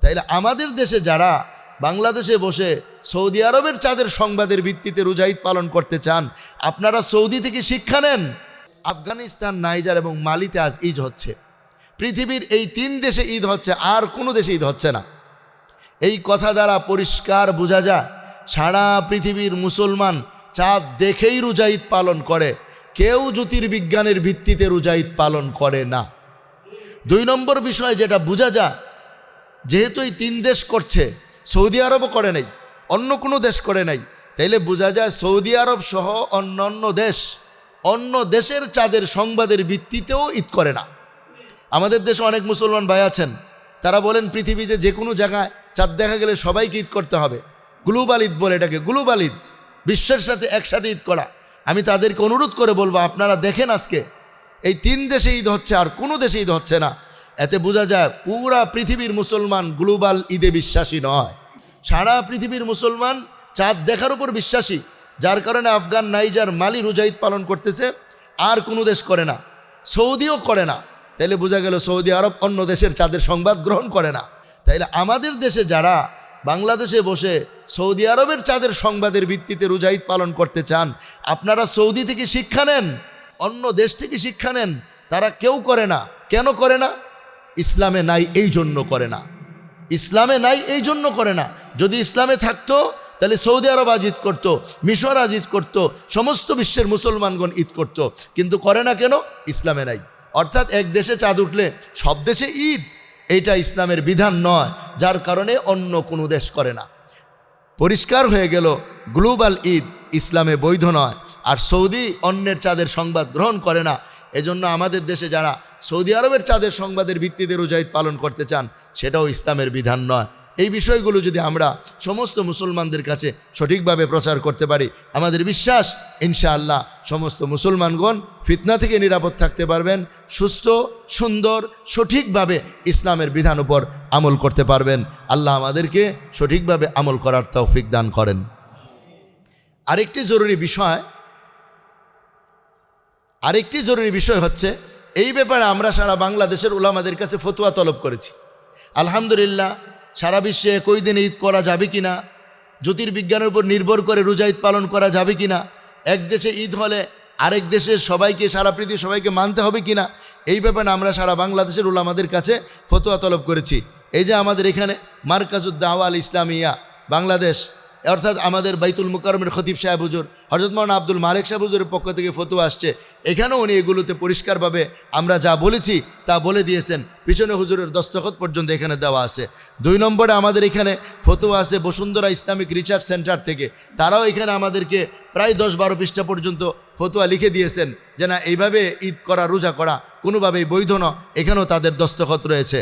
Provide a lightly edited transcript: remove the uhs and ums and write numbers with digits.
তাইলে আমাদের দেশে যারা বাংলাদেশে বসে সৌদি আরবের চাঁদের সংবাদের ভিত্তিতে রোজা ঈদ পালন করতে চান, আপনারা সৌদি থেকে শিক্ষা নেন। আফগানিস্তান, নাইজার এবং মালিতে আজ ঈদ হচ্ছে। পৃথিবীর এই 3 দেশে ঈদ হচ্ছে, আর কোনো দেশে ঈদ হচ্ছে না। এই কথা দ্বারা পরিষ্কার বোঝা যায় সারা পৃথিবীর মুসলমান চাঁদ দেখেই রোজা ঈদ পালন করে, কেউ জ্যোতির্বিজ্ঞানের ভিত্তিতে রোজা ঈদ পালন করে না। 2 নম্বর বিষয় যেটা বোঝা যায়, যেহেতু এই 3 দেশ করছে, সৌদি আরবও করে নাই, অন্য কোনো দেশ করে নাই, তাইলে বোঝা যায় সৌদি আরব সহ অন্য দেশের চাঁদের সংবাদের ভিত্তিতেও ঈদ করে না। আমাদের দেশে অনেক মুসলমান ভাই আছেন, তারা বলেন পৃথিবীতে যে কোনো জায়গায় চাঁদ দেখা গেলে সবাইকে ঈদ করতে হবে। গ্লোবাল ঈদ বলে এটাকে, গ্লোবাল ঈদ, বিশ্বের সাথে একসাথে ঈদ করা। আমি তাদেরকে অনুরোধ করে বলবো, আপনারা দেখেন আজকে এই 3 দেশে ঈদ হচ্ছে, আর কোনো দেশে ঈদ হচ্ছে না। এতে বোঝা যায় পুরা পৃথিবীর মুসলমান গ্লোবাল ঈদে বিশ্বাসী নয়। সারা পৃথিবীর মুসলমান চাঁদ দেখার উপর বিশ্বাসী, যার কারণে আফগান, নাইজার, মালি রোজা ঈদ পালন করতেছে, আর কোনো দেশ করে না, সৌদিও করে না। তাইলে বোঝা গেল সৌদি আরব অন্য দেশের চাঁদের সংবাদ গ্রহণ করে না। তাইলে আমাদের দেশে যারা বাংলাদেশে বসে সৌদি আরবের চাঁদের সংবাদের ভিত্তিতে রোজা ঈদ পালন করতে চান, আপনারা সৌদি থেকে শিক্ষা নেন, অন্য দেশ থেকে শিক্ষা নেন। তারা কেউ করে না। কেন করে না? ইসলামে নাই এই জন্য করে না। ইসলামে নাই এই জন্য করে না। যদি ইসলামে থাকতো তাহলে সৌদি আরব আজ ঈদ করতো, মিশর আজ ঈদ করতো, সমস্ত বিশ্বের মুসলমানগণ ঈদ করতো, কিন্তু করে না কেন? ইসলামে নাই। অর্থাৎ এক দেশে চাঁদ উঠলে সব দেশে ঈদ, এইটা ইসলামের বিধান নয়, যার কারণে অন্য কোনো দেশ করে না। পরিষ্কার হয়ে গেল গ্লোবাল ঈদ ইসলামে বৈধ নয়, আর সৌদি অন্যের চাঁদের সংবাদ গ্রহণ করে না। এজন্য আমাদের দেশে যারা সৌদি আরবের চাঁদের সংবাদের ভিত্তিতে রোজা ঈদ পালন করতে চান, সেটাও ইসলামের বিধান নয়। এই বিষয়গুলো যদি আমরা সমস্ত মুসলমানদের কাছে সঠিকভাবে প্রচার করতে পারি, আমাদের বিশ্বাস ইনশাআল্লাহ সমস্ত মুসলমানগণ ফিতনা থেকে নিরাপদ থাকতে পারবেন, সুস্থ, সুন্দর, সঠিকভাবে ইসলামের বিধান উপর আমল করতে পারবেন। আল্লাহ আমাদেরকে সঠিকভাবে আমল করার তৌফিক দান করেন। আরেকটি জরুরি বিষয় হচ্ছে, এই ব্যাপারে আমরা সারা বাংলাদেশের উলামাদের কাছে ফতোয়া তলব করেছি। আলহামদুলিল্লাহ, সারা বিশ্বে একই দিনে ঈদ করা যাবে কিনা, জ্যোতির্বিজ্ঞানের উপর নির্ভর করে রোজা ঈদ পালন করা যাবে কিনা, এক দেশে ঈদ হলে আরেক দেশের সবাইকে, সারা পৃথিবীর সবাইকে মানতে হবে কিনা, এই ব্যাপারে আমরা সারা বাংলাদেশের উলামাদের কাছে ফতোয়া তলব করেছি। এই যে আমাদের এখানে মারকাজুদ দাওয়া আল ইসলামিয়া বাংলাদেশ, অর্থাৎ আমাদের বাইতুল মুকাররমের খতিব সাহেব হুজুর হযরত মাওলানা আব্দুল মালিক সাহেব হুজুরের পক্ষ থেকে ফতোয়া আসছে। এখানেও উনি এগুলোতে পরিষ্কারভাবে আমরা যা বলেছি তা বলে দিয়েছেন। পিছনে হুজুরের দস্তখত পর্যন্ত এখানে দেওয়া আছে। 2 নম্বরে আমাদের এখানে ফতোয়া আছে বসুন্ধরা ইসলামিক রিসার্চ সেন্টার থেকে। তারাও এখানে আমাদেরকে প্রায় 10-12 পৃষ্ঠা পর্যন্ত ফতোয়া লিখে দিয়েছেন যে না, এইভাবে ঈদ করা, রোজা করা কোনোভাবেই বৈধ নয়। এখানেও তাদের দস্তখত রয়েছে।